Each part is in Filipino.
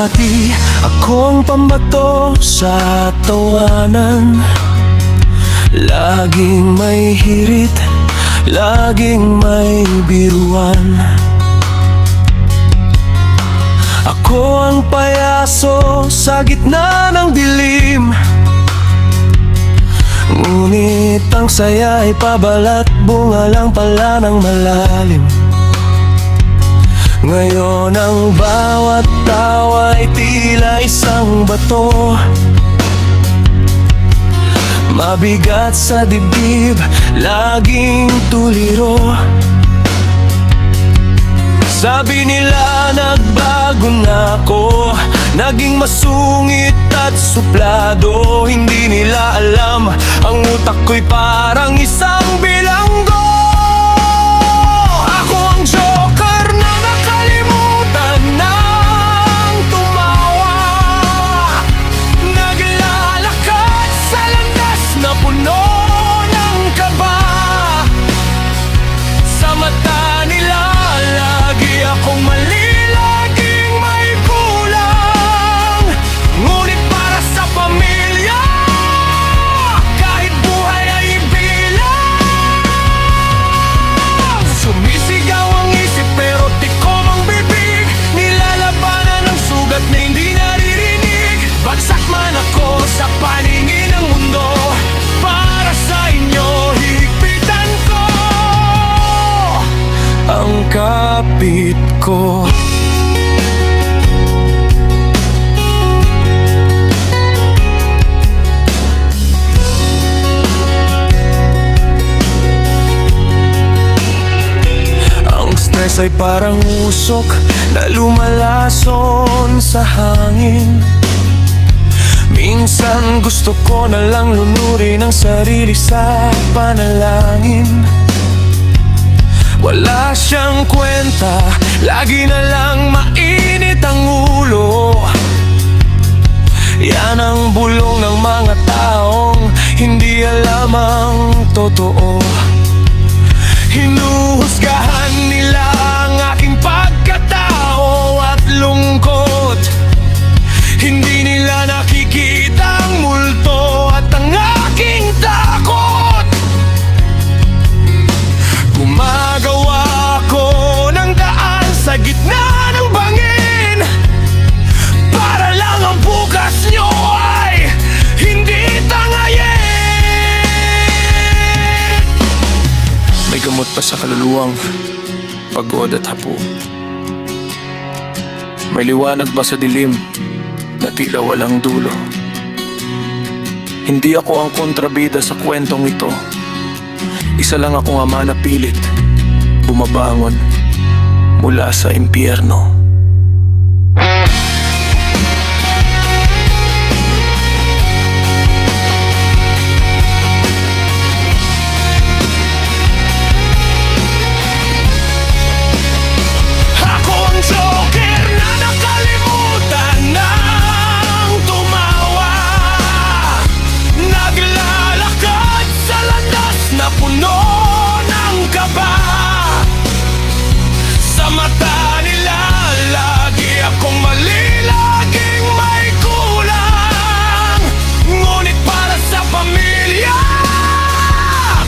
Dati akong pambato sa tawanan, laging may hirit, laging may biruan. Ako ang payaso sa gitna ng dilim, ngunit ang saya ay pabalat bunga lang pala ng malalim. Ngayon ang bawat tawa ay tila isang bato, mabigat sa dibdib, laging tuliro. Sabi nila nagbago na ako, naging masungit at suplado. Hindi nila alam, ang utak ko'y parang isang bilanggo. Ako ang joker na nakalimutan ng tumawa, naglalakad sa landas na puno ng kaba. Sa mata nila lagi akong mali, laging may kulang. Ngunit para sa pamilya, kahit buhay ay bilang. Sumisigaw ang isip pero tikom ang bibig, nilalabanan ang sugat na hindi naririnig. Bagsak man ako sa paningin ng mundo, para sa inyo higpitan ko ang kapit ko. Ang stress ay parang usok na lumalason sa hangin. Minsan gusto ko na lang lunurin ang sarili sa panalangin. Wala siyang kwenta, lagi na lang mainit ang ulo. Yan ang bulong ng mga taong hindi alam ang totoo. Hinuhusgahan nila ang aking pagkatao at lungkot. Hindi nila nakikita ang multo at ang aking takot. Gumagawa ako ng daan sa gitna ng bangin, para lang ang bukas nyo ay hindi tangayin. May gamot pa sa kaluluwang pagod at hapo. May liwanag ba sa dilim na tila walang dulo? Hindi ako ang kontrabida sa kwentong ito. Isa lang akong ama na pilit bumabangon mula sa impyerno. Ako ang joker na nakalimutan ng tumawa, naglalakad sa landas na puno ng kaba. Sa mata nila lagi akong mali, laging may kulang. Ngunit para sa pamilya,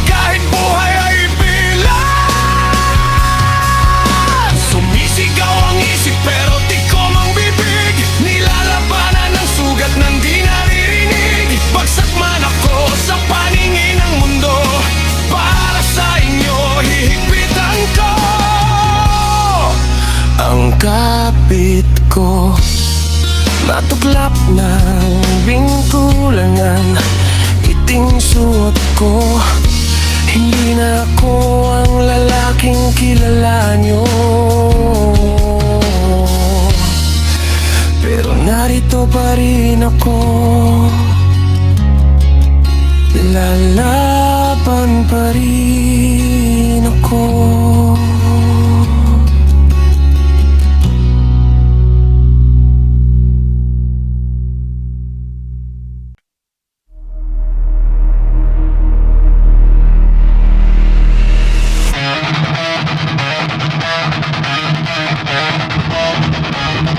kahit buhay ay bilang. Sumisigaw ang isip pero tikom ang bibig, nilalabanan ang sugat ng di naririnig. Bagsak man ako sa paningin ng mundo, para sa inyo hihigpitan ko ang kapit ko. Natuklap ng bingkulangan, iting suot ko. Hindi na ako ang lalaking kilala nyo, pero narito pa rin ako. Lalaban pa rin ako.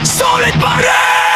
Solid pa rin!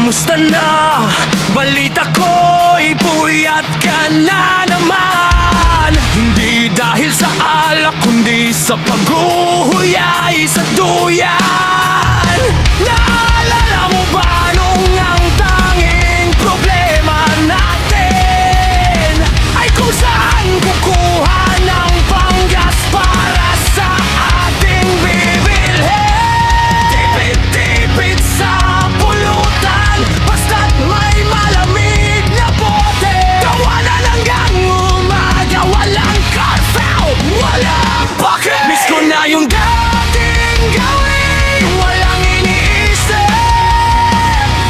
Kamusta na? Balita ko'y puyat ka na naman. Hindi dahil sa alak kundi sa paghuhuyay sa duyan. Naalala mo ba nung ang tanging problema natin ay kung saan kukuha ng panggas para sa ating bibilhin? Tipid-tipid sa pulutan, basta't may malamig na bote. Tawanan hanggang umaga, walang curfew, walang bakit. Miss ko na yung dating gawin, walang iniisip.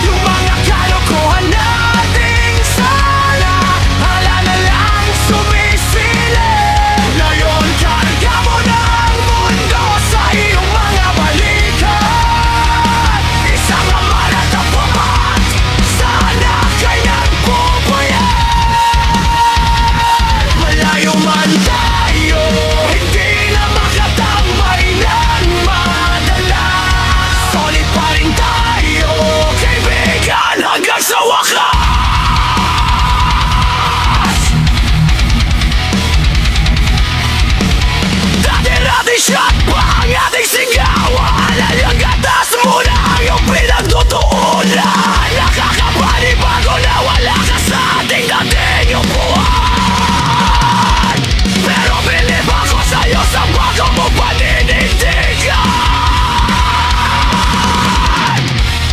Yung mga kalokohan nating sana, hala na lang sumisilip. Ngayon karga mo ng mundo sa iyong mga balikat. Isang ama na tapat, sana kay nagpupuyat. Malayo man tayo, hindi na makatambay ng madalas. Solid pa rin tayo, kaibigan, hanggang sa wakas. Dati-dati shot pa ang ating sigaw. Alalang gatas mo na ang iyong pinagtutuunan. Nakakapanibago na wala ka sa ating dating upuan. Pero bilib ako sa'yo sa bago mo paninindigan.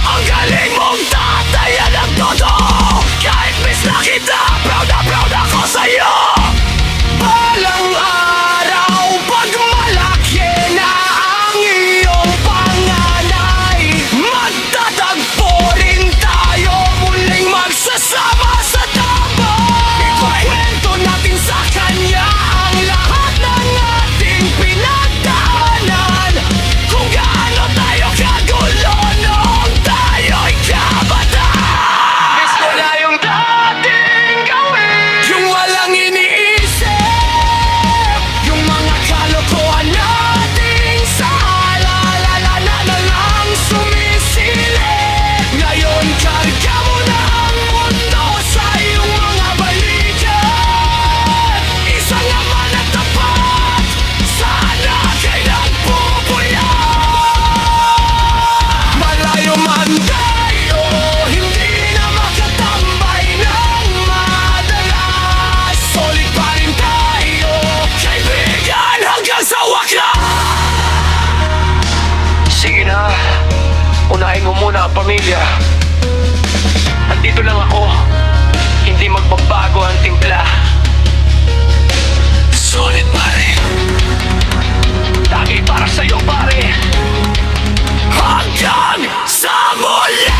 Ang galing mong tatayan ng todo. Kahit miss na kita, proud ako sa'yo. Balang araw, pag malaki na ang iyong panganay, magtatagpo rin tayo, muling magsasama sa tambay. Ikukwento natin sa kanya ang lahat ng ating pinagdaanan, kung gaano tayo kagulo noong tayo'y kabataan. Miss ko na yung dating gawin, yung walang iniisip. Yung mga kalokohan nating sala, la lang sumisilip. Ngayon karga mo na ang mundo sa iyong mga balikat. Isang ama na tapat, sana kay nagpupuyat. Malayo man tayo, hindi na makatambay ng madalas. Solid pa rin tayo, kaibigan, hanggang sa wakas. Sige na, unahin mo muna ang pamilya. Andito lang ako, hindi magbabago ang timpla. Solid pare, lagi para sa'yo pare, hanggang sa muli.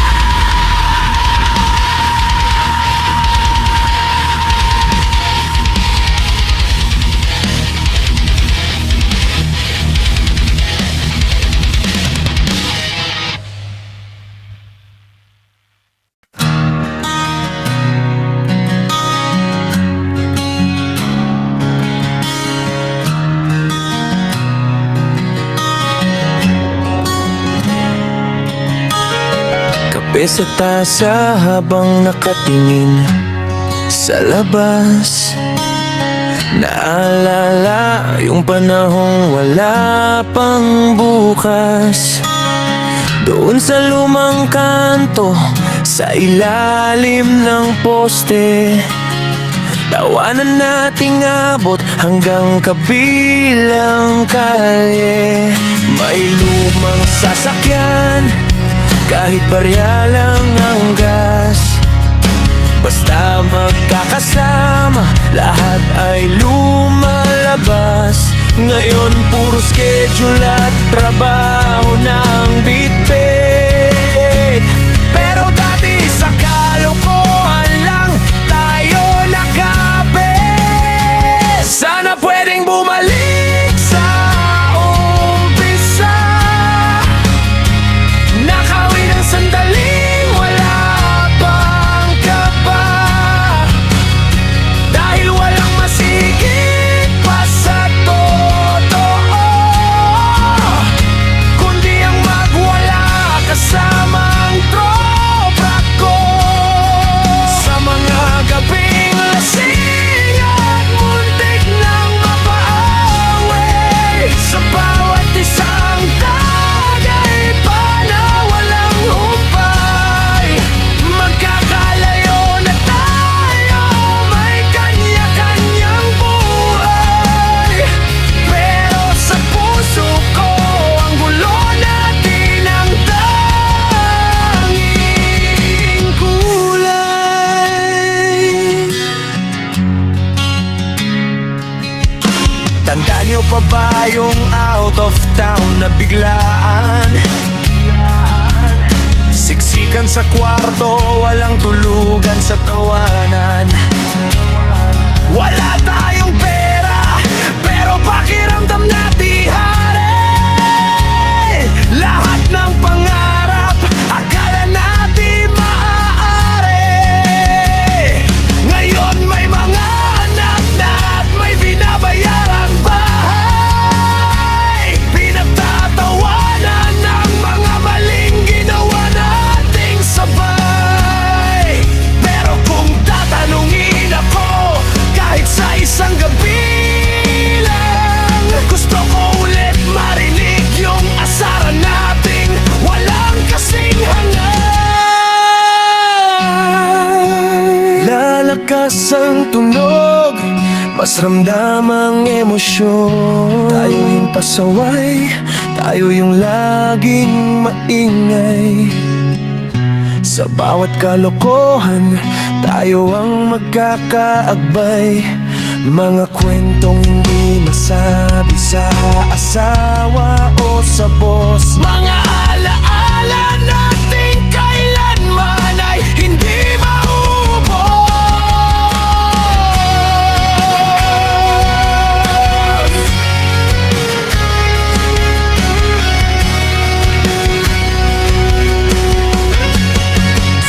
Kape sa tasa habang nakatingin sa labas. Naalala yung panahong wala pang bukas. Doon sa lumang kanto, sa ilalim ng poste, tawanan nating abot hanggang kabilang kalye. May lumang sasakyan, kahit barya lang ang gas. Basta magkakasama, lahat ay lumalabas. Ngayon puro schedule at trabaho ng bitbit. Pero dati sa kalokohan lang tayo nakabit. Sana pwedeng bumalik sa umpisa. Nakawi ng sandaling wala pang kaba. Dahil walang masigit pa sa totoo, kundi ang magwala kasamang tropa. ba yung out of town na biglaan? Siksikan sa kwarto, walang tulugan sa tawanan. Wala tayong pera, pero pakiramdam natin hari. Lahat ng pangarap, akala natin maaari. Ngayon may mga anak na at may binabayarang bahay. Pinagtatawanan ng mga maling ginawa nating sabay. Pero kung tatanungin ako, kahit sa isang gabi lang, gusto ko ulit marinig yung asaran nating walang kasing hangad. Lalakas ang tunog, mas ramdam ang emosyon. Tayo yung pasaway, tayo yung laging maingay. Sa bawat kalokohan, tayo ang magkakaagbay. Mga kwentong hindi masabi sa asawa o sa boss. Mga alaala nating kailanman ay hindi maubos.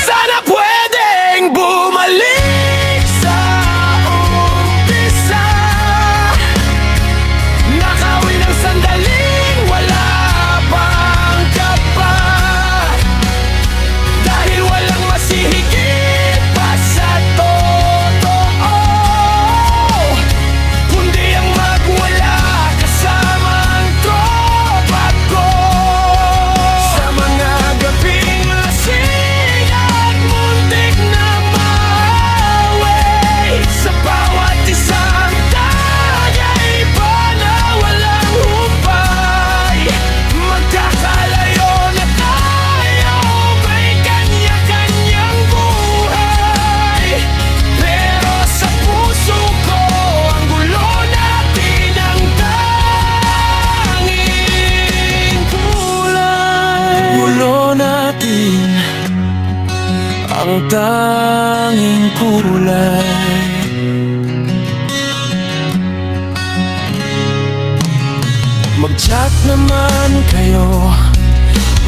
Sana pwedeng bumalik sa umpisa. Nakawin ang sandaling wala pang kapa. Dahil walang masihigit pa sa totoo, kundi ang magwala kasama ang tropa ko. Sa mga gabing lasing at muntik na maaway, sa bawat isang tagaiba na walang humpay. Magkakalayo na tayo, may kanya-kanyang buhay. Pero sa puso ko, ang gulo natin ang tanging kulay. Gulo natin ang tanging kulay. Mag-chat naman kayo,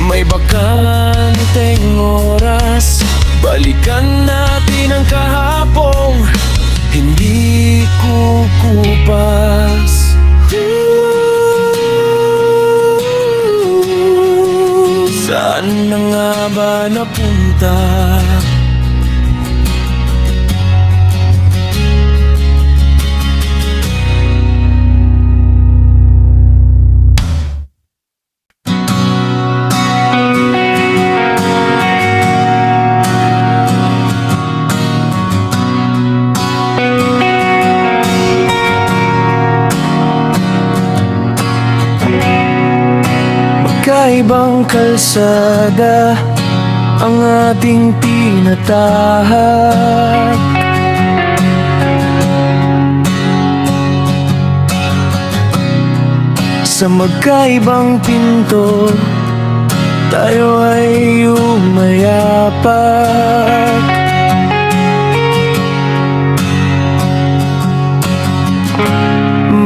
may bakanteng oras. Balikan natin ang kahapong hindi kukupas. Saan na nga ba napunta? Magkaibang kalsada ang ating tinatahak. Sa magkaibang pinto, tayo ay umayapak.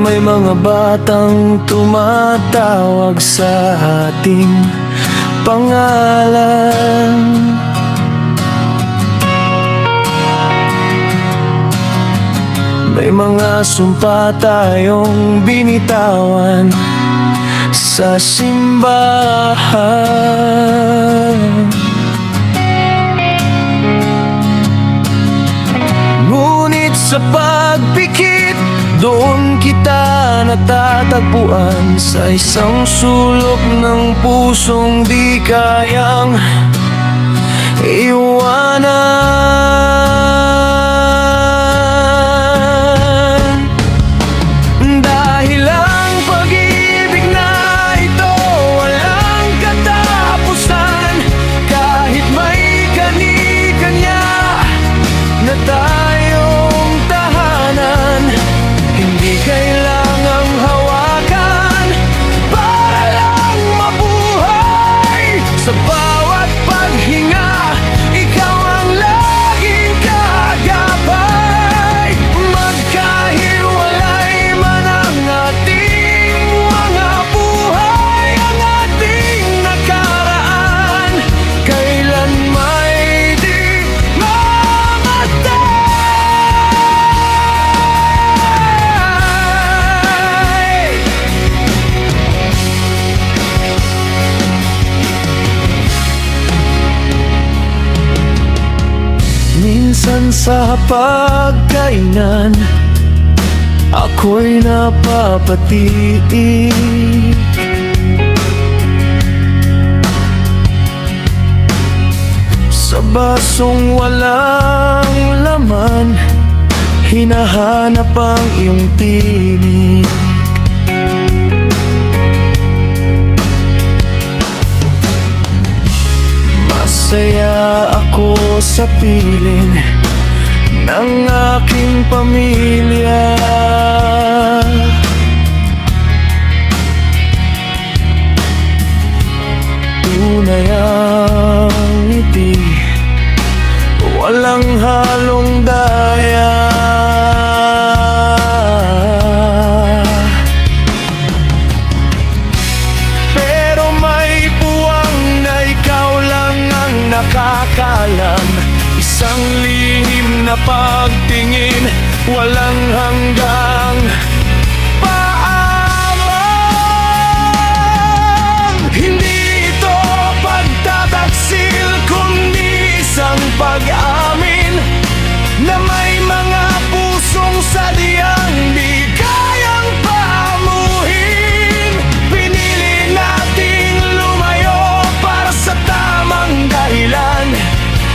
May mga batang tumatawag sa ating pangalan. May mga sumpa tayong binitawan sa simbahan. Ngunit sa pagpikit, doon kita natatagpuan sa isang sulok ng pusong di kayang iwanan. Dahil ang pag-ibig na ito walang katapusan. Kahit may kani-kanya na tayong tahanan, hindi kailangang hawakan sa pagkainan, ako'y napapatiig. Sa basong walang laman, hinahanap ang iyong tinig. Masaya ako sa piling ng aking pamilya. Tunay ang ngiti, walang halong daya. Pero may puwang na ikaw lang ang nakakalam. Isang lihim na pagtingin, walang hanggang paalam. Hindi ito pagtataksil, kundi isang pag-amin na may mga pusong sadyang di kayang pamuhin. Pinili nating lumayo para sa tamang dahilan,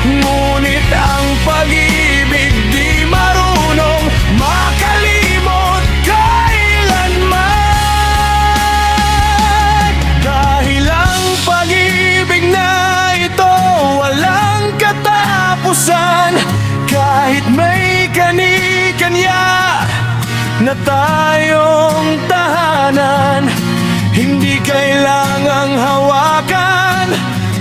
ngunit ang pag-ibig di marunong makalimot kailanman. Dahil ang pag-ibig na ito walang katapusan. Kahit may kani-kanya na tayong tahanan, hindi kailangang hawakan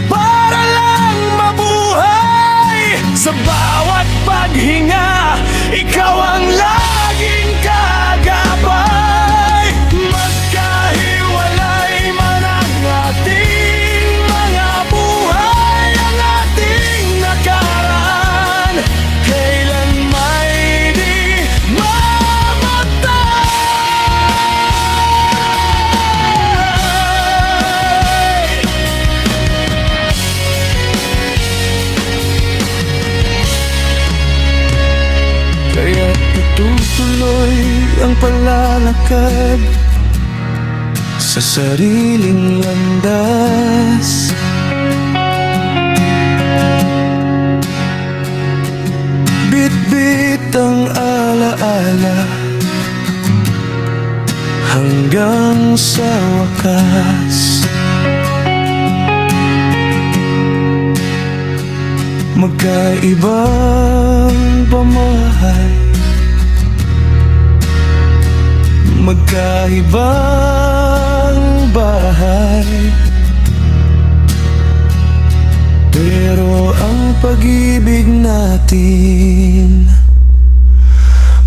para lang mabuhay. Sa bawat paghinga, ikaw ang laging kagabay. Magkahiwalay man ang ating mga buhay, ang ating nakaraan kailan may di mamatay. Kaya't itutuloy ang palalakad sa sariling landas. Bit-bit ang alaala hanggang sa wakas. Magkaibang pamahay, magkaibang bahay, pero ang pag-ibig natin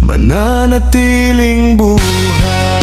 mananatiling buhay.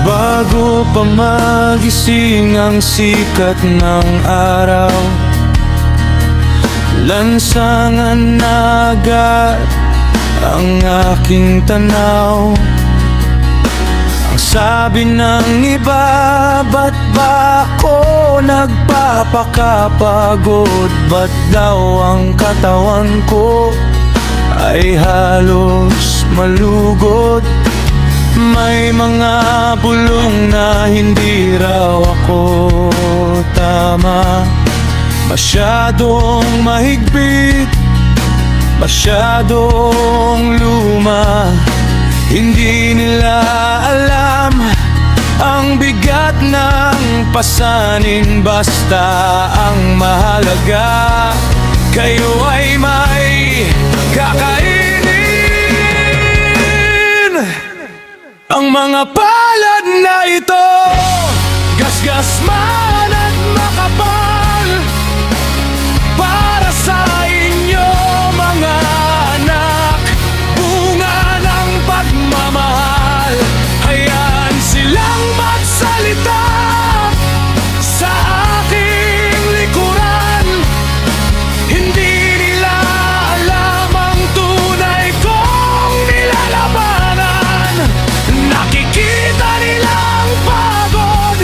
Bago pa magising ang sikat ng araw, lansangan na agad ang aking tanaw. Ang sabi ng iba, ba't ba ako nagpapakapagod? Ba't daw ang katawan ko ay halos malugod? May mga bulong na hindi raw ako tama, masyadong mahigpit masyadong luma. Hindi nila alam ang bigat ng pasanin, basta ang mahalaga kayo ay may kakainin. Ang mga palad na ito, gasgas man at makapal, para sa inyo mga anak, bunga ng pagmamahal. Hayaan silang magsalita sa aking likuran. Hindi nila alam ang tunay kong nilalabanan. Nakikita nilang pagod,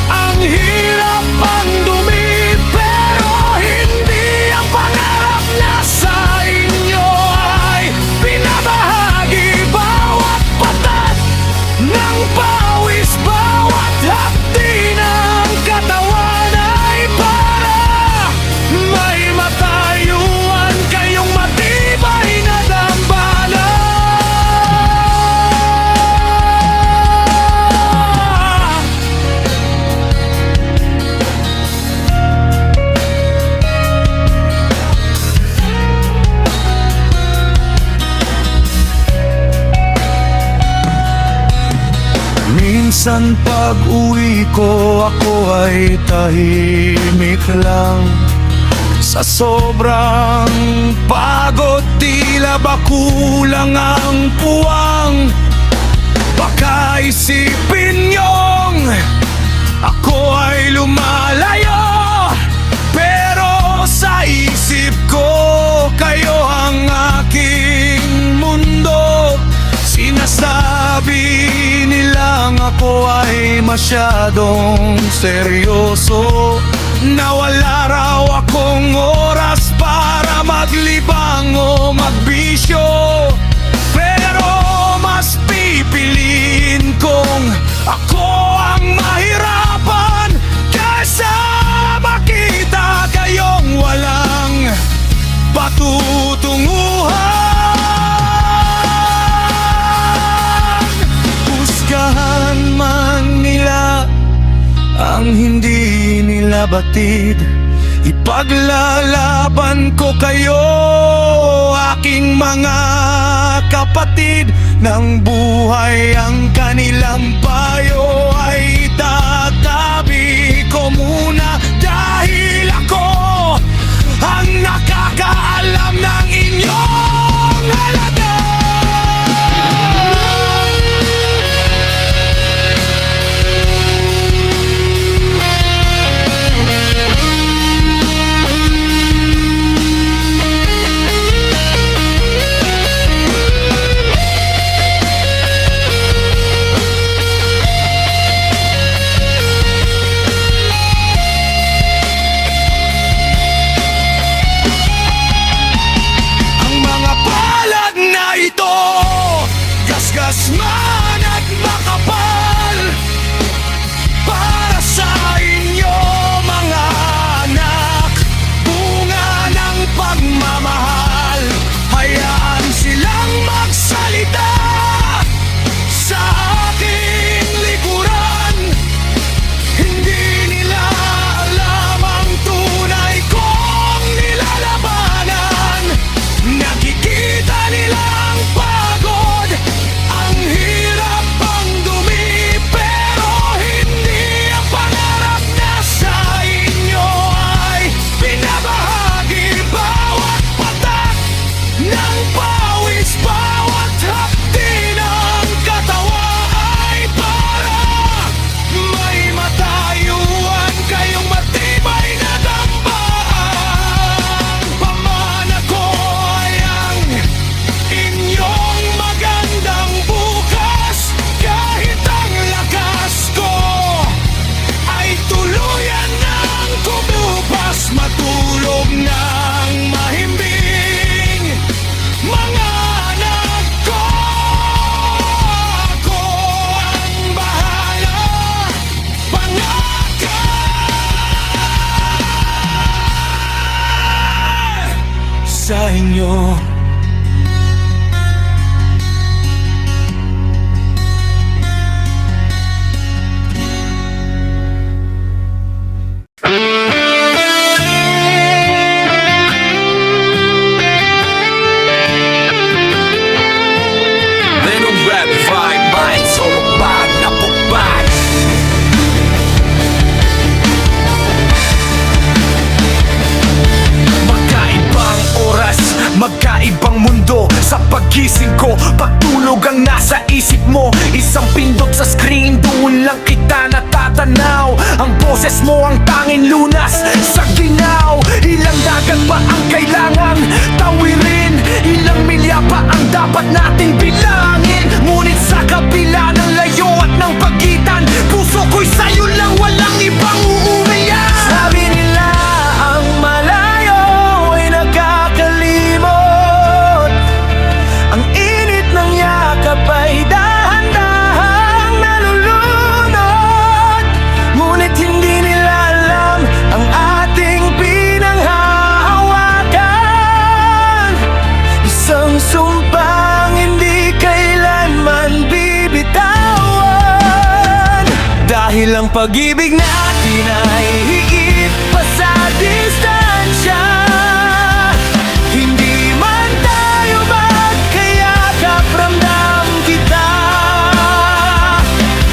ang hirap, ang dumi, pero hindi ang pangarap na sa inyo ay binabahagi. Bawat patat ng pawis, bawat hapdi ng katawan ay para may matayuan kayong matibay na dambana. Minsan pag uwi ko, ako ay tahimik lang. Sa sobrang pagod, tila ba kulang ang puwang. Baka isipin niyong ako ay lumalayo, pero sa isip ko kayo ang aking mundo. Sinasabi nilang ako ay masyadong seryoso, na wala raw akong oras para maglibang o magbisyo. Pero mas pipiliin kong ako ang mahirapan kaysa makita kayong walang patutunguhan. Husgahan man nila ang hindi nila batid, ipaglalaban ko kayo, aking mga kapatid. Ng buhay ang kanilang payo ay itatabi ko muna, dahil ako ang nakakaalam ng inyong halaga. ibang mundo. Sa paggising ko, pagtulog ang nasa isip mo. Isang pindot sa screen, doon lang kita natatanaw. Ang boses mo ang tanging lunas sa ginaw. Ilang dagat pa ang kailangan tawirin, ilang milya pa ang dapat nating bilangin. Ngunit sa kabila ng layo at ng pagitan, puso ko'y sa'yo lang, walang ibang uuwian. Sabi nila ang malayo ay nakakalimot, ang init ng yakap ay dahan-dahang nalulunod. Ngunit hindi nila alam ang ating pinanghahawakan, isang sumpang hindi kailanman bibitawan. Dahil ang pag-ibig natin ay higit pa sa distansya, hindi man tayo magkayakap, ramdam kita.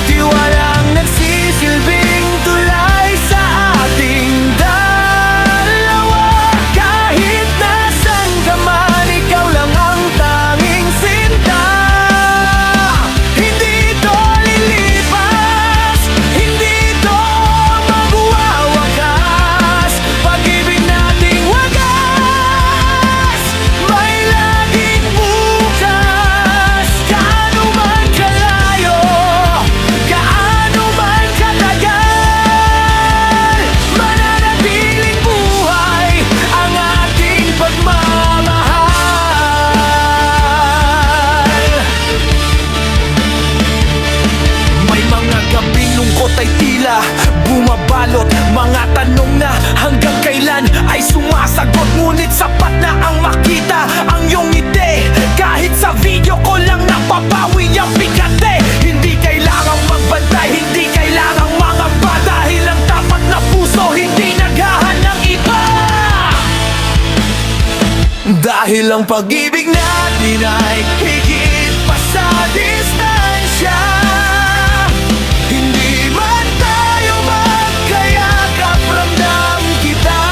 Tiwalang nagsisilbing tulay sa ating dalawa. Kahit nasan ka man, ikaw lang ang tanging sinta. Hindi ito lilipas, hindi ito magwawakas. Pag-ibig nating wagas, may laging bukas. Gaano man kalayo, gaano man katagal, mananatiling buhay ang ating pagmamahal. May mga gabing lungkot ay tila bumabalot, mga tanong na hanggang kailan ay sumasagot. Ngunit sapat na ang makita ang iyong ngiti, kahit sa video ko lang napapawi ang bigat eh. Hindi kailangang magbantay, hindi kailangang mangamba, dahil ang tapat na puso hindi naghahanang iba. Dahil ang pag-ibig natin ay higit pa sa distansya, hindi man tayo magkayakap, ramdam kita.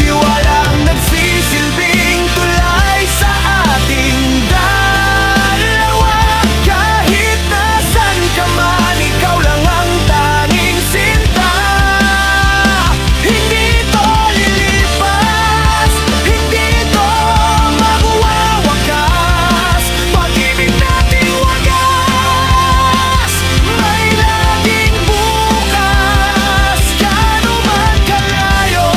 Tiwalang nagsisilbing tulay sa ating dalawa. Kahit nasan ka man, ikaw lang ang tanging sinta. Hindi ito lilipas, hindi ito magwawakas. Pag-ibig natin wagas, may laging bukas. Gaano man kalayo,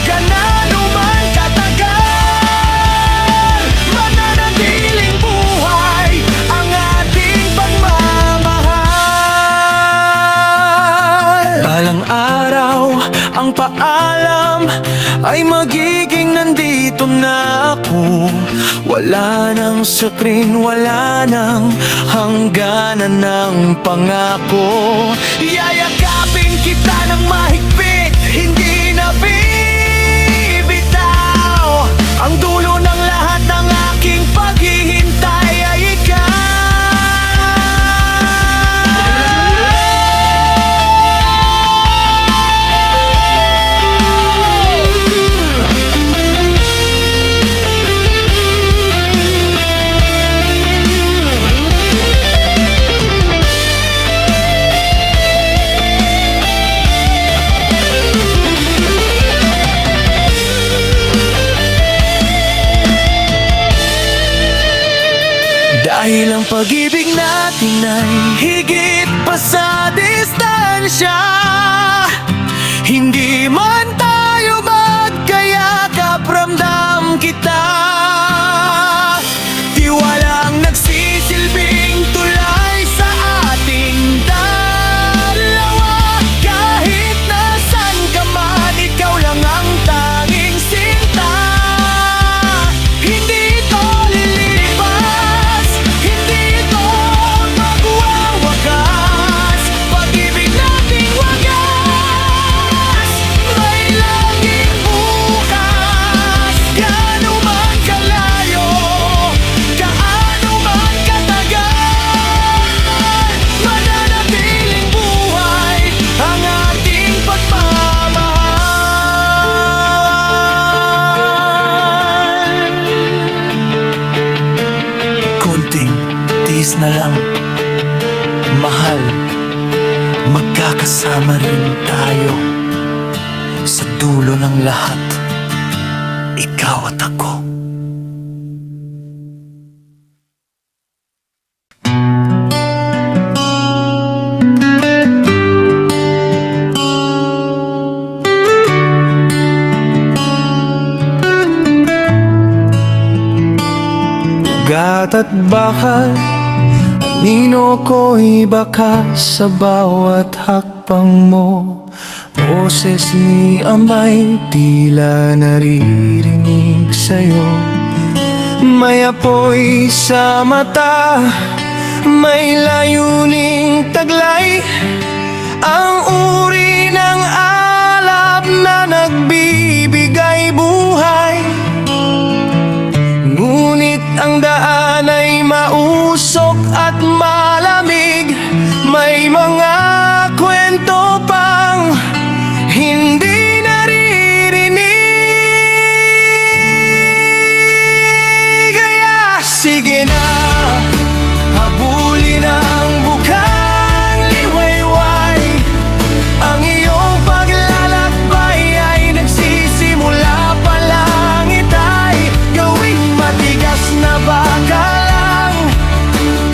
gaano man katagal, mananatiling buhay ang ating pagmamahal. Balang araw, ang paalam ay magiging nandito na ako. Wala nang screen, wala nang hangganan ng pangako. Yayakapin kita ng mahigpit, hindi na bibitaw. Ang dulo ng lahat ng aking paghihintay ay ikaw. Dahil ang pag-ibig natin ay higit pa sa distansya, hindi man tayo magkayakap, ramdam kita. Tiwalang nagsisilbing tulay sa ating dalawa. Kahit nasan ka man, ikaw lang ang tanging sinta. Hindi ito lilipas, hindi ito magwawakas. Pag-ibig nating wagas, may laging bukas. ikaw at ako. Ugat at bakal, anino ko'y baka sa bawat hakbang mo. Boses ni Amay tila naririnig sa'yo. May apoy sa mata, may layuning taglay, ang uri ng alab na nagbibigay buhay. Ngunit ang daan ay mausok at malamig, may mga kwento pang hindi naririnig. Kaya sige na, habulin ang bukang liwayway. Ang iyong paglalakbay ay nagsisimula pa lang, itay gawing matigas na bakalang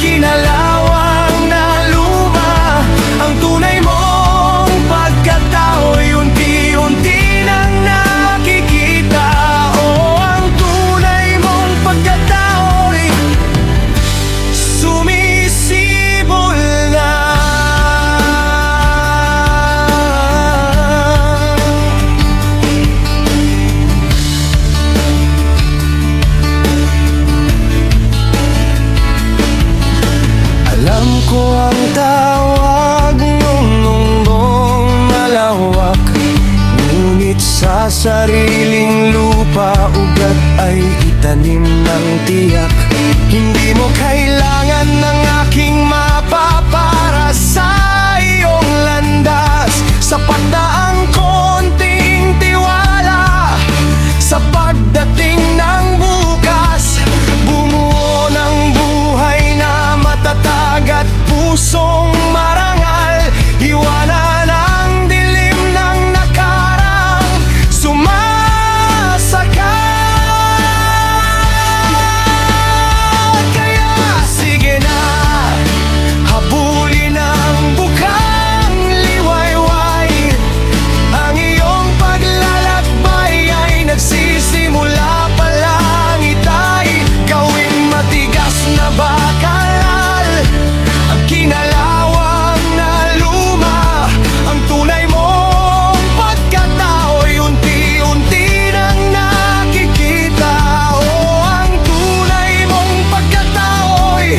kinalawang na luma. Ang tunay mong pagkatao'y unti-unti nang nakikita. O ang tunay mong pagkatao'y sumisibol na. Alam ko ang tawag ng mundong malawak, ngunit sa sariling lupa ugat ay itanim ng tiyak. Hindi mo kailangan ng aking mapa para sa iyong landas. Sapat na ang konting tiwala sa pagdating ng bukas. Bumuo ng buhay na matatag at pusong marangal. Iwanan ang dilim ng nakarang sumasakat. Kaya sige na, habulin ang bukang liwayway. Ang iyong paglalakbay ay nagsisimula pa lang, itay gawing matigas na bakal. Ang kinalawang na luma, ang tunay mong pagkatao'y unti-unti nang nakikita. O ang tunay mong pagkatao'y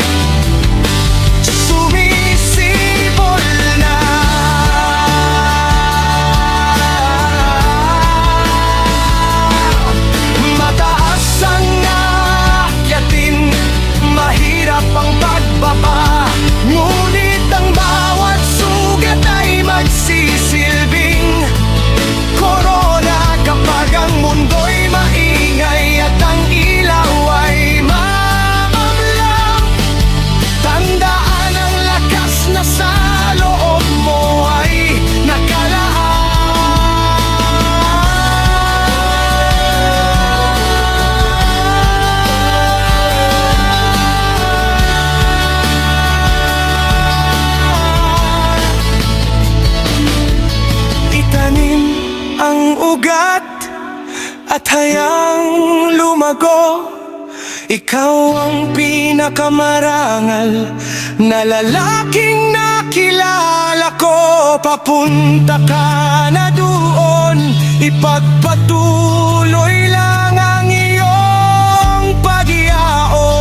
sumisibol na. Mataas ang aakyatin, mahirap ang pagbaba, ngunit ang bawat sugat ay magsisilbing korona. Kapag ang mundo'y maingay at ang ilaw ay mamamlam, tandaan ang lakas na sa loob mo ay nakalaan. Itanim ang ugat at hayang lumago. Ikaw ang pinakamarangal na lalaking nakilala ko. Papunta ka na doon, ipagpatuloy lang ang iyong pagyaon.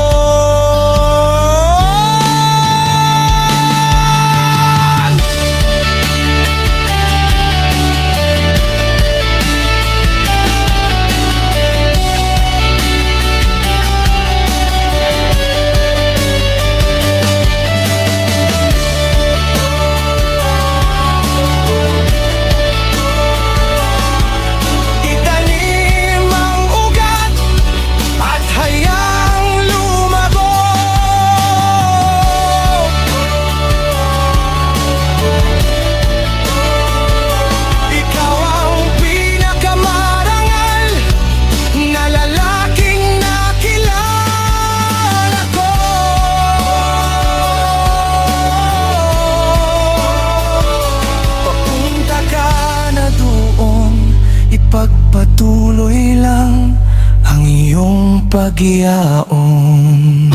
Itanim ang pagyaon.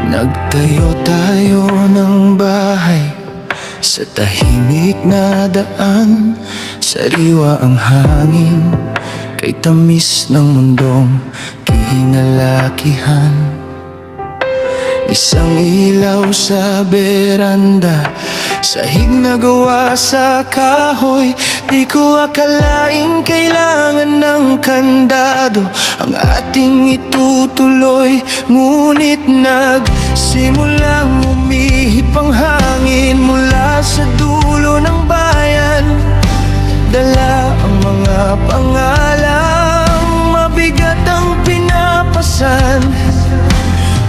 Nagtayo tayo ng bahay sa tahimik na daan. Sariwa ang hangin, kay tamis ng mundong kinalakihan. Isang ilaw sa beranda, sahig na gawa sa kahoy. Di ko akalaing kailangan ng kandado ang ating itutuloy. Ngunit nagsimulang umihip ang hangin mula sa dulo ng bayan. Dala ang mga pangalang mabigat ang pinapasan.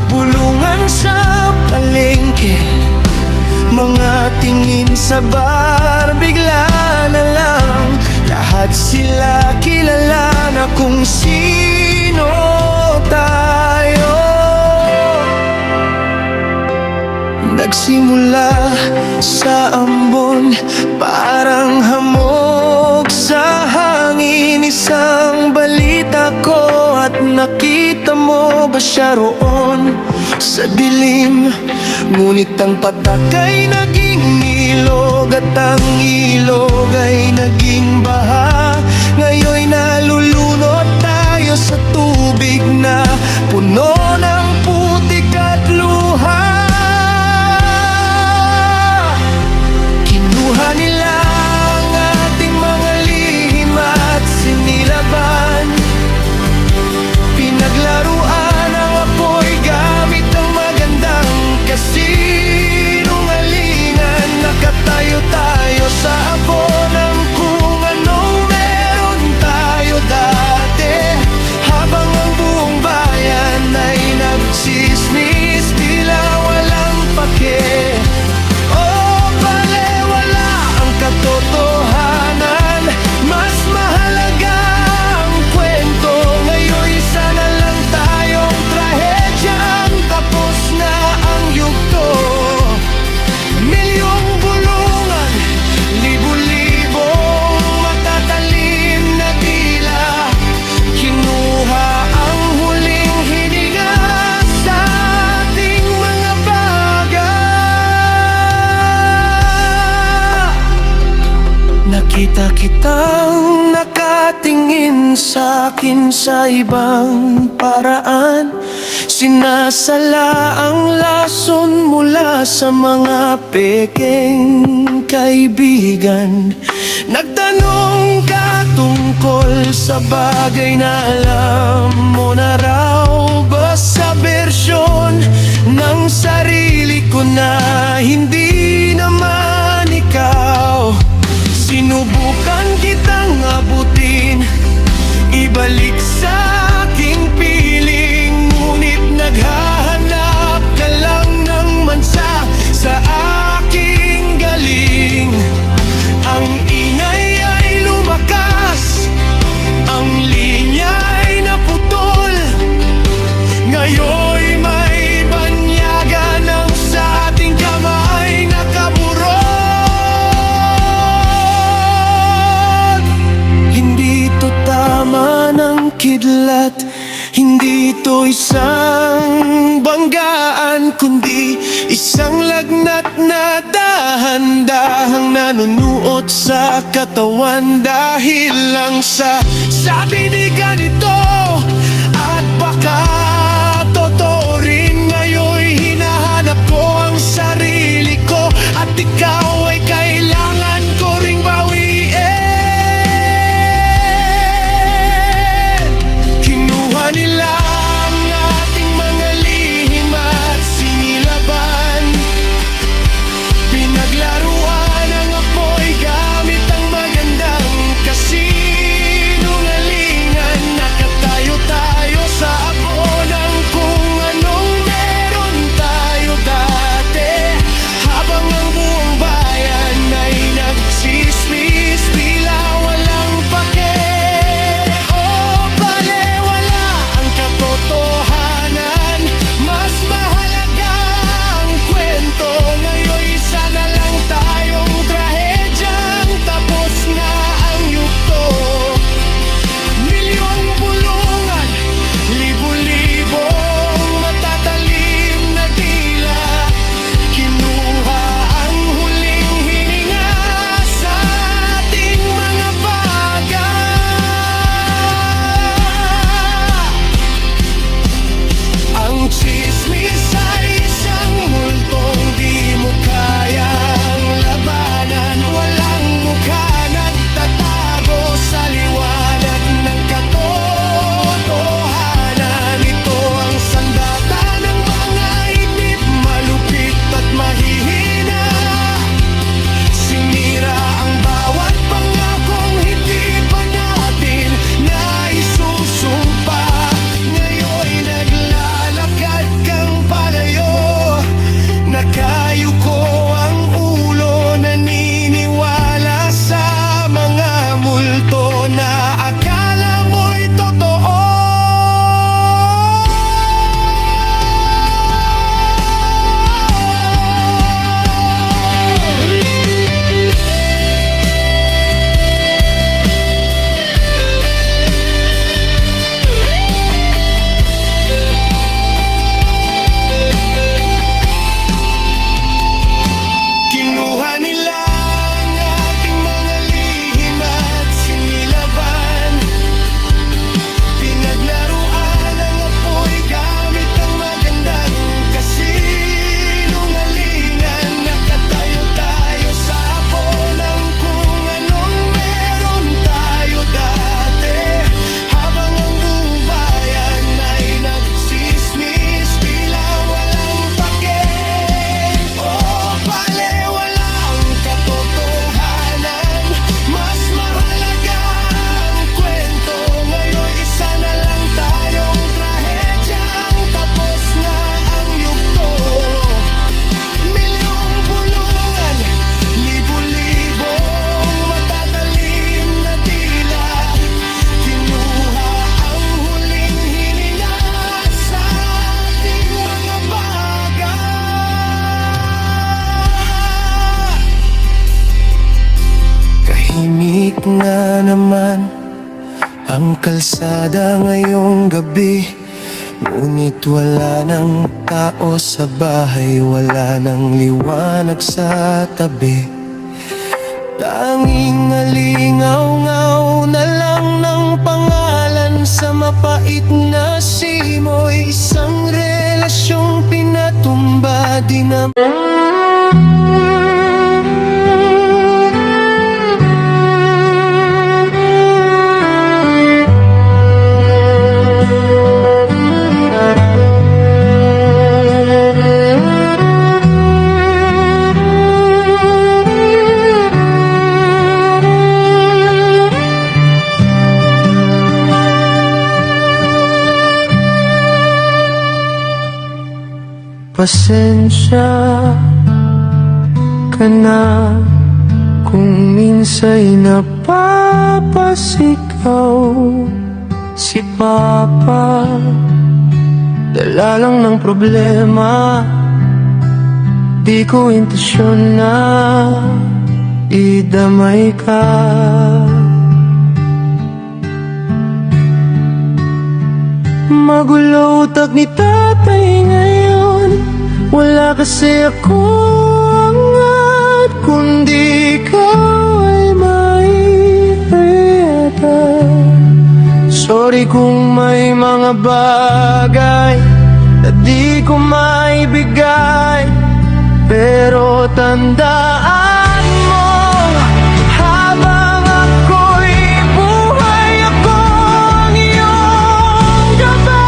Bulungan sa palengke, mga tingin sa bar, bigla na lang lahat sila kilala na kung sino tayo. Nagsimula sa ambon, parang hamog sa hangin. Isang balita ko at nakita mo ba siya roon sa dilim? Ngunit ang patak ay naging ilog at ang ilog ay naging baha. Ngayon'y nalulunod tayo sa tubig na puno ng putik at luha. Kinuha nila ang ating mga lihim at sinilaban. Pinaglaruan ang apoy gamit ang magandang kasinungalingan. Nakatayo tayo sa abo ng kung anong meron tayo dati, habang ang buong bayan ay nagsismis, tila walang pake. Oh, balewala ang katotohanan, mas mahalaga ang kwento. Ngayon isa na lang tayong trahedyang tapos na ang yugto. Milyong bulungan, libu-libong matatalim na tila. Kinuha ang huling hininga sa ating mga baga. Nakita kitang nakatingin sa'kin sa ibang paraan. Sinasala ang lason mula sa mga pekeng kaibigan. Nagtanong ka tungkol sa bagay na alam mo na raw ba, sa bersyon ng sarili ko na hindi naman ikaw. Sinubukan kitang abutin, ibalik sa aking piling, ngunit naghahanap ka lang ng mansa sa aking galing. Ang ingay ay lumakas, ang linya ay naputol. Ngayon may banyaga ng sa ating kamay nakaburol. Hindi to tama ng kidlat, hindi to isang banggaan, kundi isang lagnat na dahan-dahang nanunuot sa katawan. Dahil lang sa sabi ni ganito, at baka totoo rin. Ngayon'y hinahanap ko ang sarili ko, at ikaw ay kailangan ko ring bawiin. Kinuha nila ang ating mga lihim at sinilaban. Pinaglaruan ang apoy gamit ang magandang kasinungalingan. ang kalsada ngayong gabi, ngunit wala ng tao sa bahay, wala ng liwanag sa tabi. Tanging alingaw-ngaw na lang ng pangalan sa mapait na simoy, isang relasyong pinatumba din na pasensya ka na kung minsa'y napapasigaw si Papa. Dala lang ng problema, di ko intensyon na idamay ka. Magulo utak ni tatay ngayon, wala kasi ako angat, kundi ikaw ay maireta. Sorry kung may mga bagay na di ko maibigay, pero tandaan mo, habang ako'y buhay, ako ang iyong gabay.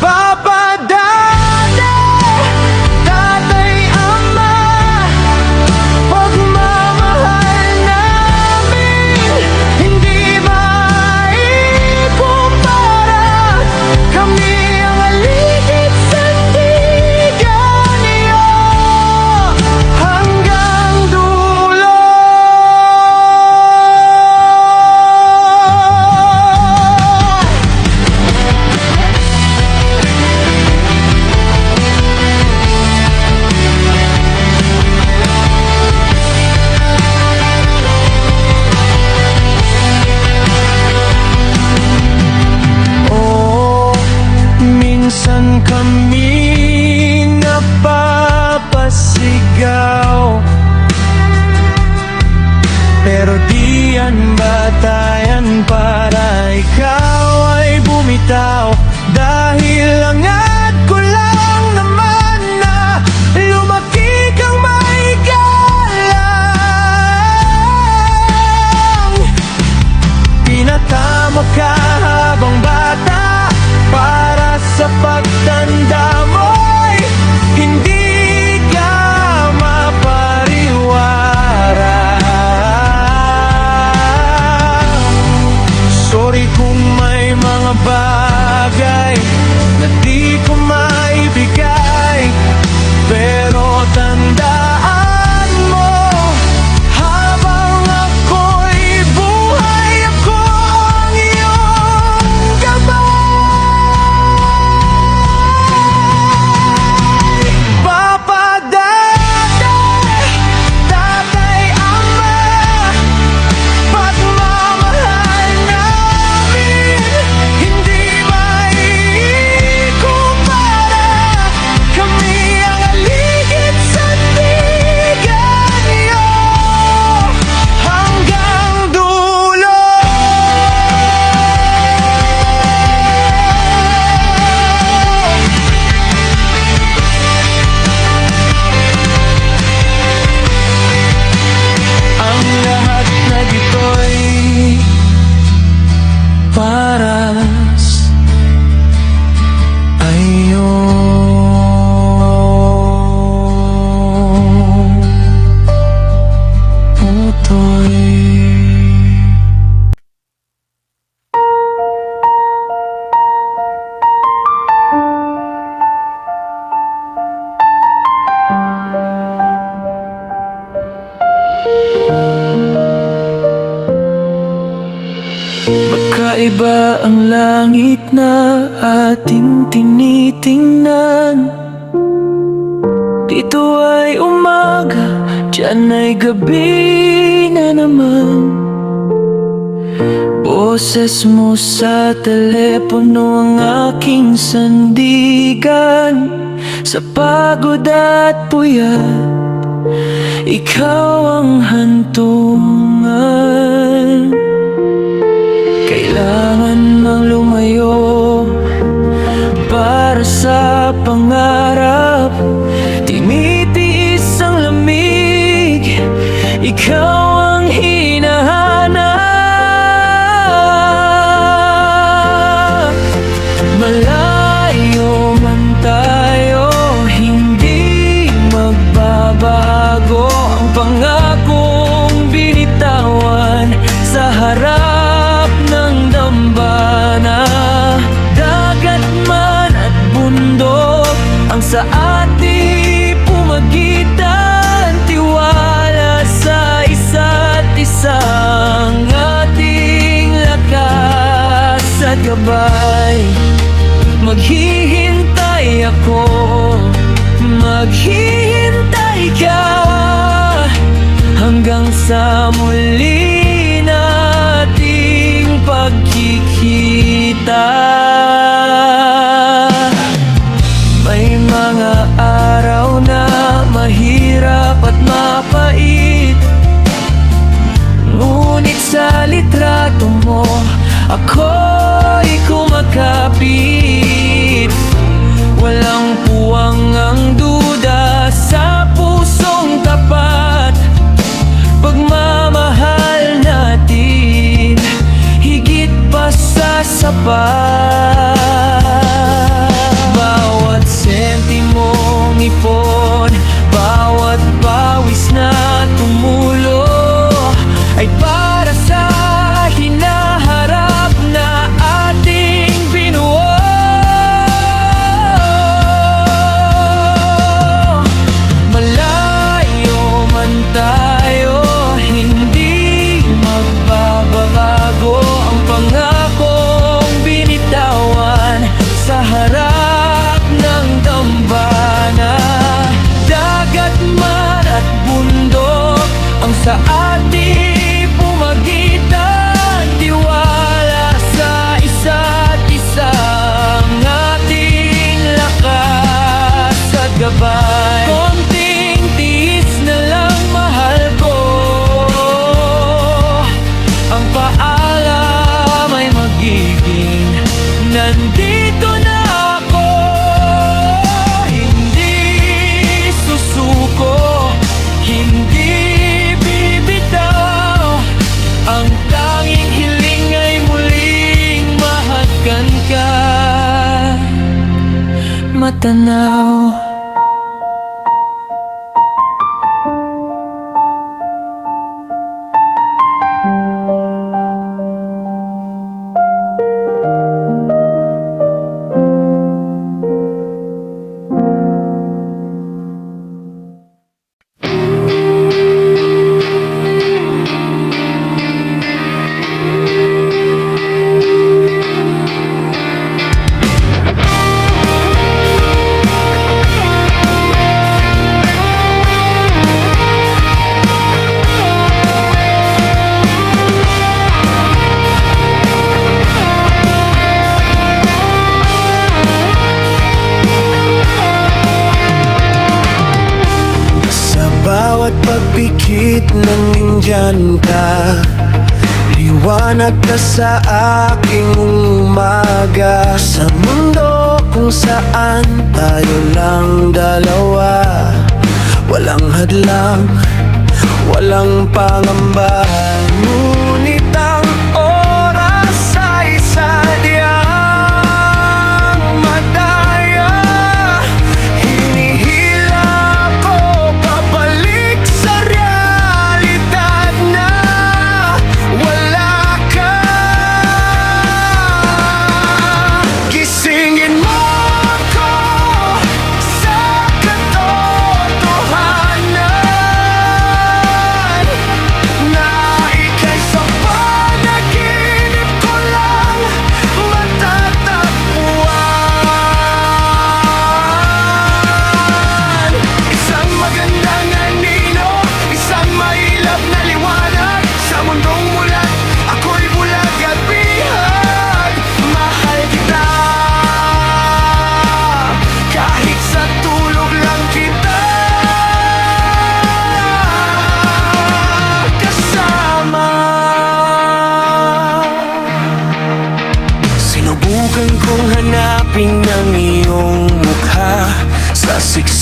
Papa, Daddy, Tatay, Ama, pagmamahal namin hindi maikumpara. Kami ang aligid sandigan niyo hanggang dulo. Oh, minsan kami napapasigaw, pero di yan batayan para ikaw ay bumitaw. Dahil angat ko lang naman na lumaki kang may galang. Pinatama ka habang bata para sa pagtanda mo'y hindi ka mapariwara. Sorry kung may mga bagay na di ko maibigay, pero tandaan mo, habang ako'y buhay, ako ang iyong gabay. Papa, Daddy, Tatay, Ama, pagmamahal namin hindi maikumpara. Kami ang aligid sandigan niyo hanggang dulo. Ang lahat na dito'y para sa iyong putoy. Magkaiba ang langit na ating tinitingnan. Dito ay umaga, diyan ay gabi na. boses mo sa telepono ang aking sandigan. Sa pagod at puyat, ikaw ang hantungan. Kailangan mang lumayo para sa pangarap. Tinitiis ang lamig, ikaw ang hinahanap. Malayo man tayo, hindi magbabago ang pangakong binitawan sa harap ng dambana. Dagat man at bundok ang sa ating pumagitan, tiwala sa isa't isang ating lakas at gabay. Maghihintay ako, maghihintay ka, hanggang sa muli nating pagkikita. May mga araw na mahirap at mapait, ngunit sa litrato mo ako'y kumakapit. Walang puwang ang duda sa pusong tapat. Pagmamahal natin higit pa sa sapat. Bawat sentimong ipon, bawat pawis na tumulo ay para sa hinaharap na ating binuo. Malayo man tayo, hindi magbabago ang pangakong binitawan sa harap ng dambana. Dagat man at bundok ang sa ating pumagitan, tiwala sa isa't isang ating lakas at gabay. Konting tiis na lang, mahal ko, ang paalam ay magiging nandito na ako. Hindi susuko, hindi bibitaw. Ang tanging hiling ay muling mahagkan ka, matanaw. Bawat pagpikit ng Indian ka, liwanag ka sa aking umaga. Sa mundo kung saan tayo lang dalawa, walang hadlang, walang pangamba. Ngunit ang oras ay sadyang madaya. Hinihila ko pabalik sa realidad na wala ka. Gisingin mo ako sa katotohanan. Nais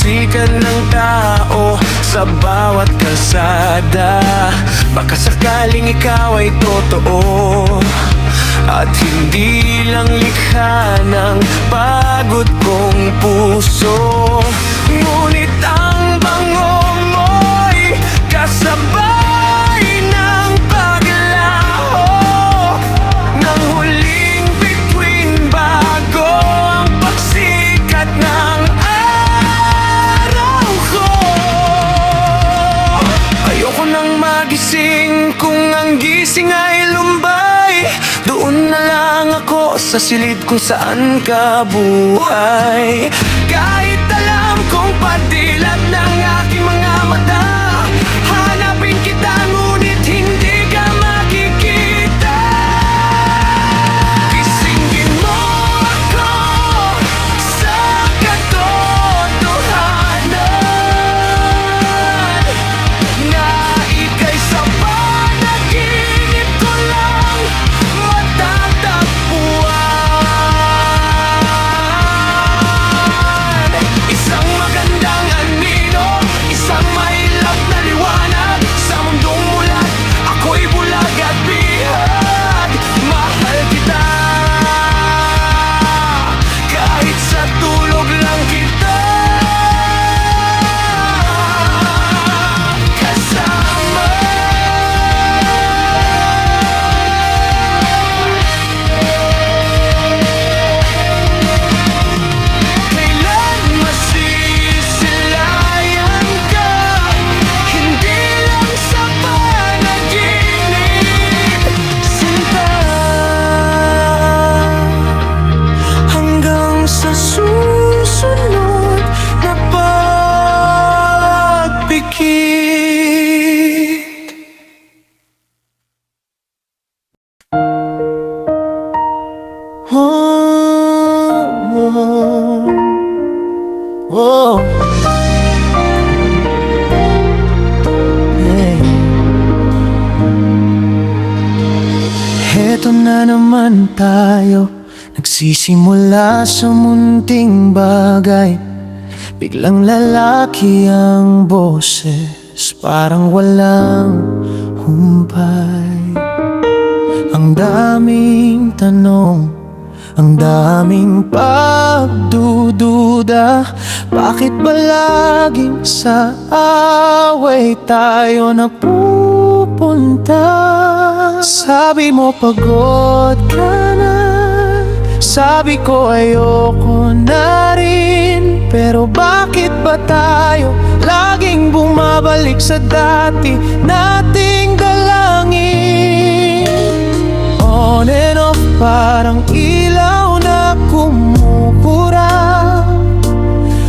siksikan ng tao sa bawat kalsada. Baka sakaling ikaw ay totoo at hindi lang likha ng pagod kong puso. Ngunit ang bango mo'y kasabay ng paglaho ng huling bituin bago ang pagsikat ng araw ko. Ayoko nang magising kung ang gising ay lumbay. Doon na lang ako sa silid kung saan ka buhay. Kahit alam kong padilat ng aking mga mata, hanapin kita ngunit hindi ka makikita. Gisingin mo ako sa katotohanan na ika'y sa panaginip ko lang matatagpuan. Isang magandang anino, isang mailap na liwanag sa mundong mulat. Ako'y bulag at bihag. Mahal kita kahit sa tulog lang kita kasama. Kailan masisilayan ka, hindi lang sa panaginip, sinta. Hanggang sa susunod na pagpikit. Oh, hey. Heto na naman tayo, nagsisimula sa munting bagay. Biglang lalaki ang boses, parang walang humpay. Ang daming tanong, ang daming pagdududa. Bakit ba laging sa away tayo napupunta? Sabi mo pagod ka na, sabi ko ayoko na rin. Pero bakit ba tayo laging bumabalik sa dati nating dalangin? On and off parang ilaw na kumukura.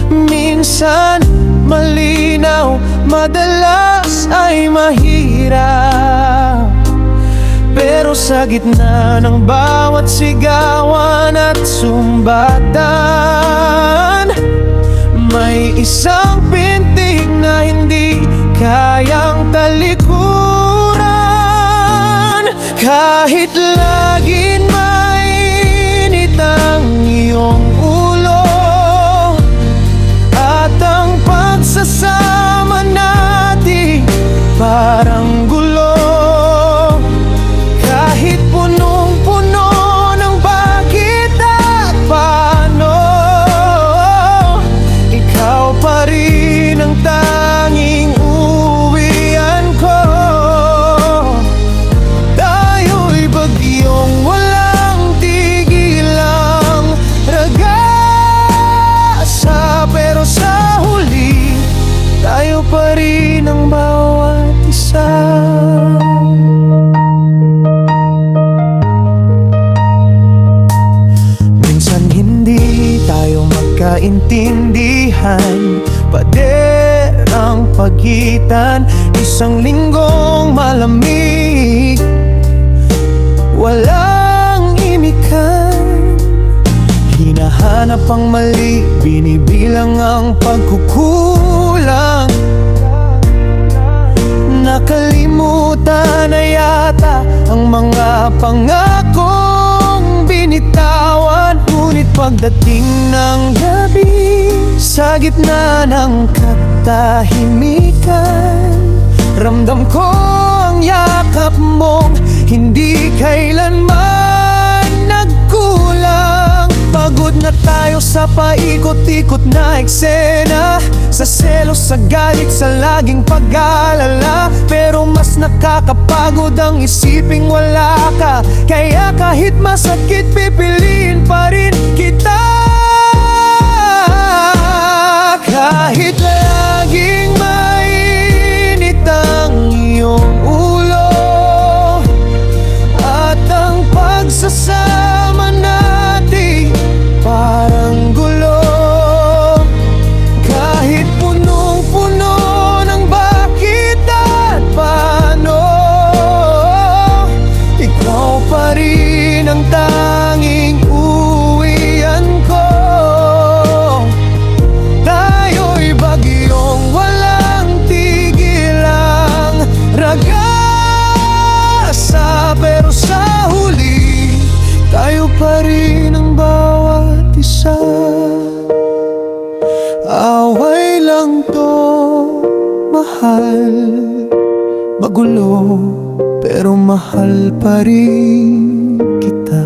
Minsan malinaw, madalas ay mahirap. Pero sa gitna ng bawat sigawan at sumbatan, may isang pintig na hindi kayang talikuran. Kahit laging mainit ang iyong ulo at ang pagsasama natin parang gulo. Kahit punong-puno ng bakit at paano, ikaw pa rin ang tanging uwian ko. Tayo'y bagyong walang tigilang ragasa, pero sa huli tayo pa rin ang bawat isa. Minsan hindi tayo magkaintindihan, pader ang pagitan. Isang linggong malamig, walang imikan. Hinahanap ang mali, binibilang ang pagkukulang. Nakalimutan na yata ang mga pangakong binitawan. Ngunit pagdating ng gabi, Sa gitna ng katahimikan, ramdam ko ang yakap mong hindi kailanman nagkulang. Pagod na tayo sa paikot-ikot na eksena, sa selos, sa galit, sa laging pag-aalala. Pero mas nakakapagod ang isiping wala ka, kaya kahit masakit pipiliin pa rin kita. Kahit laging mainit ang iyong ulo at ang pagsasama natin parang gulo, kahit punong-puno ng bakit at paano, ikaw pa rin ang tanging uwian ko. Tayo'y bagyong walang tigilang ragasa, pero sa huli tayo pa rin ang bawat isa. Away lang to, mahal, magulo, pero mahal pa rin kita.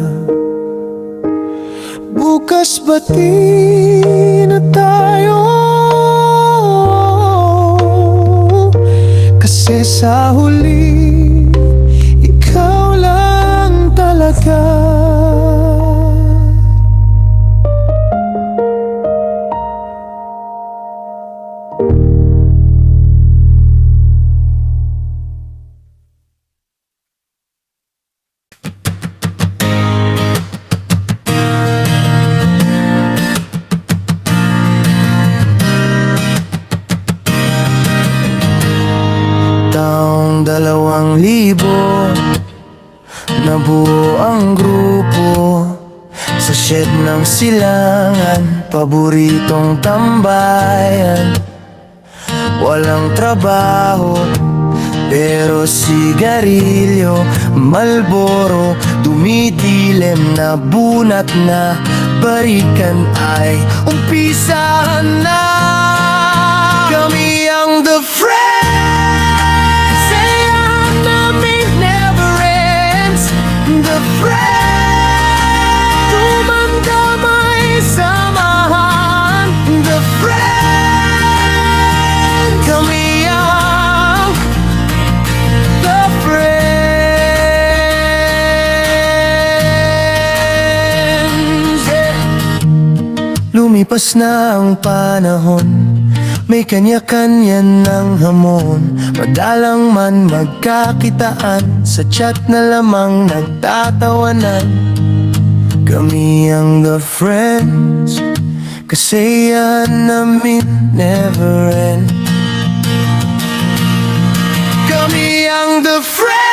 Bukas bati na tayo, kasi sa huli ikaw lang talaga. Taong 2000, nabuo ang grupo sa shed ng silangan, paboritong tambayan. Walang trabaho, pero sigarilyo, Malboro, dumidilim na bunat na barikan ay umpisahan na. Kami ang The Friends, sayahan namin never ends. The Friends, tumandamay samahan. The Friends, kami ang The Friends, yeah. Lumipas na ang panahon, may kanya-kanya ng hamon. Madalang man magkakitaan, sa chat na lamang nagtatawanan. Kami ang The Friends, kasi yan namin never end. Kami ang The Friends.